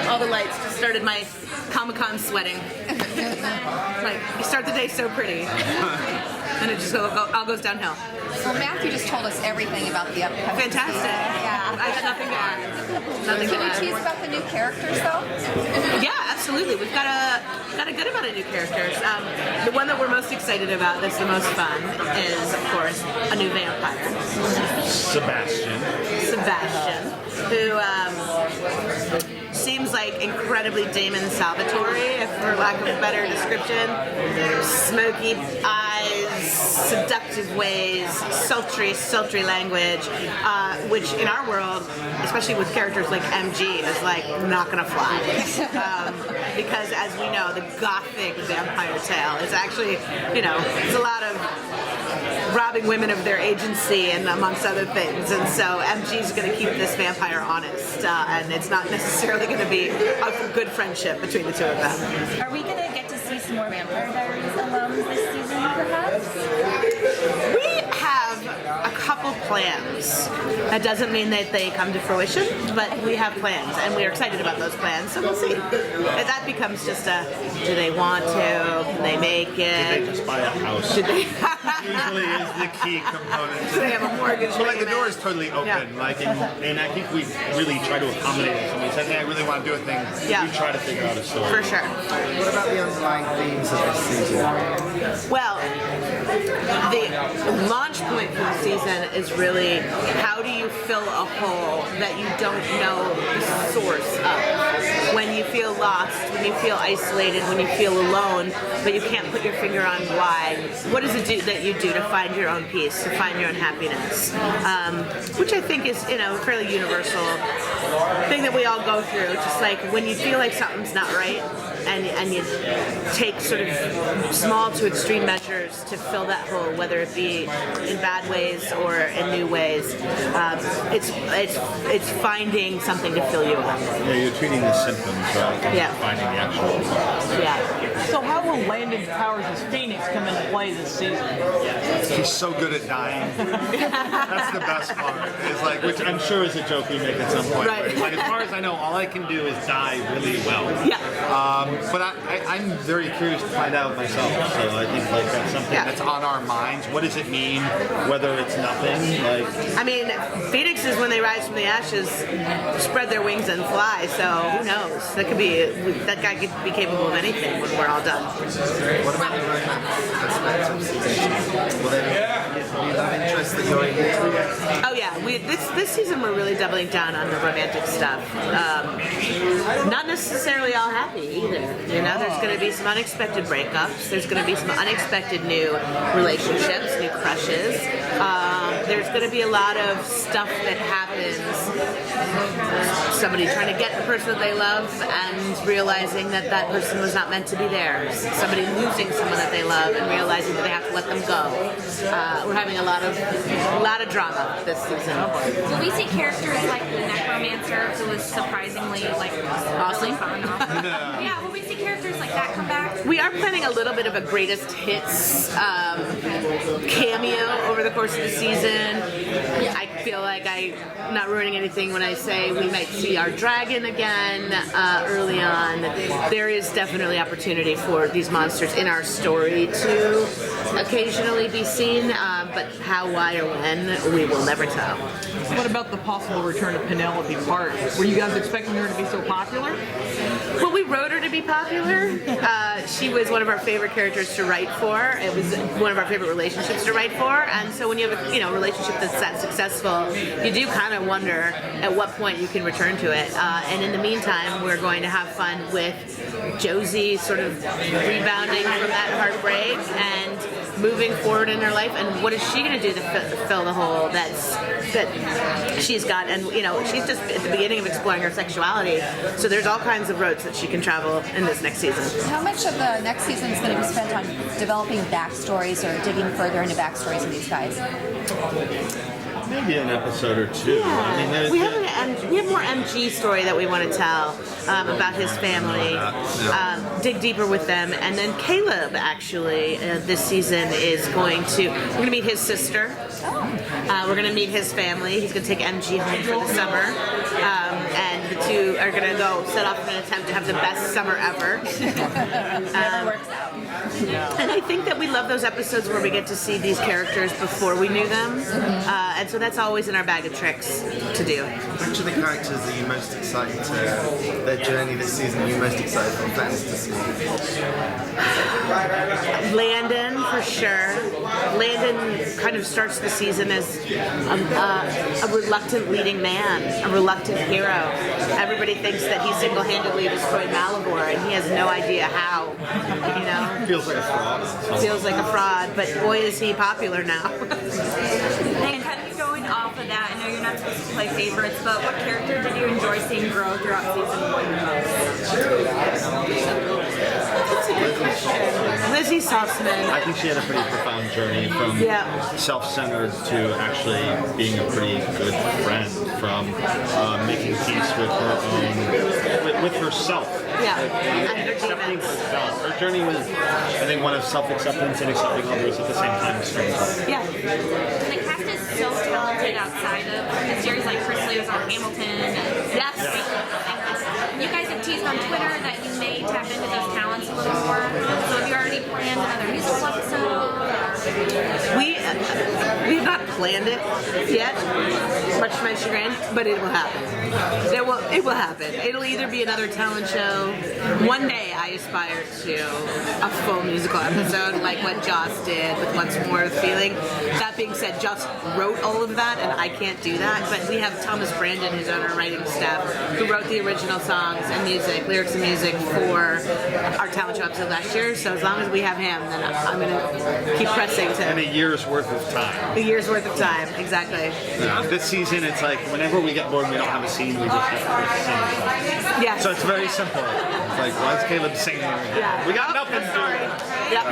all the lights just started my Comic-Con sweating. Like, you start the day so pretty, and it just all goes downhill. Well, Matthew just told us everything about the upcoming. Fantastic. Yeah. I have nothing to add. Nothing to Can you add. tease about the new characters, though? Yeah, absolutely. We've got a good amount of new characters. The one that we're most excited about, that's the most fun, is of course a new vampire, Sebastian, who seems like incredibly Damon Salvatore, if for lack of a better description. Smoky eyes, seductive ways, sultry language, which in our world, especially with characters like MG, is like not gonna fly. Because as we know, the gothic vampire tale is actually, it's a lot of robbing women of their agency and amongst other things, and so MG's going to keep this vampire honest, and it's not necessarily going to be a good friendship between the two of them. Are we going to get to see some more Vampire Diaries alums this season, perhaps? We have a couple plans. That doesn't mean that they come to fruition, but we have plans, and we're excited about those plans, so we'll see. And that becomes just do they want to? Can they make it? Did they just buy a house? Did they? Usually is the key component. Do they have a mortgage So like the payment? door is totally open, Yeah. and I think we really try to accommodate if somebody says, hey, I really want to do a thing. Yeah. We try to figure out a story. For sure. What about the underlying themes of this season? Well, the launch point for the season is really how do you fill a hole that you don't know the source of. When you feel lost, when you feel isolated, when you feel alone, but you can't put your finger on why. What is it that you do to find your own peace, to find your own happiness? Which I think is, a fairly universal thing that we all go through. Just like when you feel like something's not right, and you take sort of small to extreme measures to fill that hole, whether it be in bad ways or in new ways. It's finding something to fill you up. Yeah, you're treating the symptoms rather than Yeah. finding the actual. Yeah. So how will Landon Powers' Phoenix come into play this season? He's so good at dying. That's the best part. It's like, which I'm sure is a joke we make at some point. Right. But it's like, as far as I know, all I can do is die really well. Yeah. But I'm very curious to find out myself. So I think that's something that's on our minds. What does it mean? Whether it's nothing, I mean, phoenixes, when they rise from the ashes, spread their wings and fly. So who knows? That guy could be capable of anything when we're all done. What about the romance aspect of season? Will there be love interest that you're into? Oh yeah, this season we're really doubling down on the romantic stuff. Not necessarily all happy either. There's going to be some unexpected breakups. There's going to be some unexpected new relationships, new crushes. There's going to be a lot of stuff that happens. Somebody trying to get the person that they love and realizing that person was not meant to be theirs. Somebody losing someone that they love and realizing that they have to let them go. We're having a lot of drama this season. Will we see characters like the Necromancer, who was surprisingly really fun? Yeah, will we see characters like that come back? We are planning a little bit of a greatest hits cameo over the course of the season. I feel like I'm not ruining anything when I say we might see our dragon again early on. There is definitely opportunity for these monsters in our story to occasionally be seen, but how, why, or when, we will never tell. What about the possible return of Penelope Park? Were you guys expecting her to be so popular? Well, we wrote her to be popular. She was one of our favorite characters to write for. It was one of our favorite relationships to write for. And so when you have a relationship that's that successful, you do kind of wonder at what point you can return to it. And in the meantime, we're going to have fun with Josie sort of rebounding from that heartbreak and moving forward in her life. And what is she going to do to fill the hole that she's got? And she's just at the beginning of exploring her sexuality. So there's all kinds of roads that she can travel in this next season. How much of the next season is going to be spent on developing backstories or digging further into backstories of these guys? maybe an episode or two. Yeah. I mean, we have more MG story that we want to tell about his family. Dig deeper with them, and then Caleb actually this season is we're going to meet his sister. We're going to meet his family. He's going to take MG home for the summer, and the two are gonna go set off in an attempt to have the best summer ever. Never works out. And I think that we love those episodes where we get to see these characters before we knew them, and so that's always in our bag of tricks to do. Which of the characters are you most excited to, their journey this season, are you most excited for fans to see? Landon, for sure. Landon kind of starts the season as a reluctant leading man, a reluctant hero. Everybody thinks that he single-handedly destroyed Malivore, and he has no idea how, you know? Feels like a fraud. Feels like a fraud, but boy is he popular now. And kind of going off of that, I know you're not supposed to play favorites, but what character did you enjoy seeing grow throughout season 1 the most? Lizzie Saltzman. I think she had a pretty profound journey from self-centered to actually being a pretty good friend, from making peace with her own, with herself. Yeah, And and her accepting demons. herself. Her journey was, I think, one of self-acceptance and accepting others at the same time. Yeah. And the cast is so talented outside of the series, like Chris Lee was on Hamilton. And Yes. You guys have teased on Twitter that you may tap into those talents a little more. So have you already planned another musical episode? We've not planned it yet, much to my chagrin, but it will happen. It will happen. It'll either be another talent show. One day I aspire to a full musical episode like what Joss did with Once More with Feeling. That being said, Joss wrote all of that and I can't do that, but we have Thomas Brandon, who's on our writing staff, who wrote the original songs and music, lyrics and music for our talent show episode last year. So as long as we have him, then I'm going to keep pressing to And a year's worth of time. a year's worth of time, exactly. This season, it's like whenever we get bored, we don't have a scene, we just have to sing a song. Yeah. So it's very simple. It's like, why is Caleb singing? Yeah. We got Oh, nothing to do. sorry. Yep.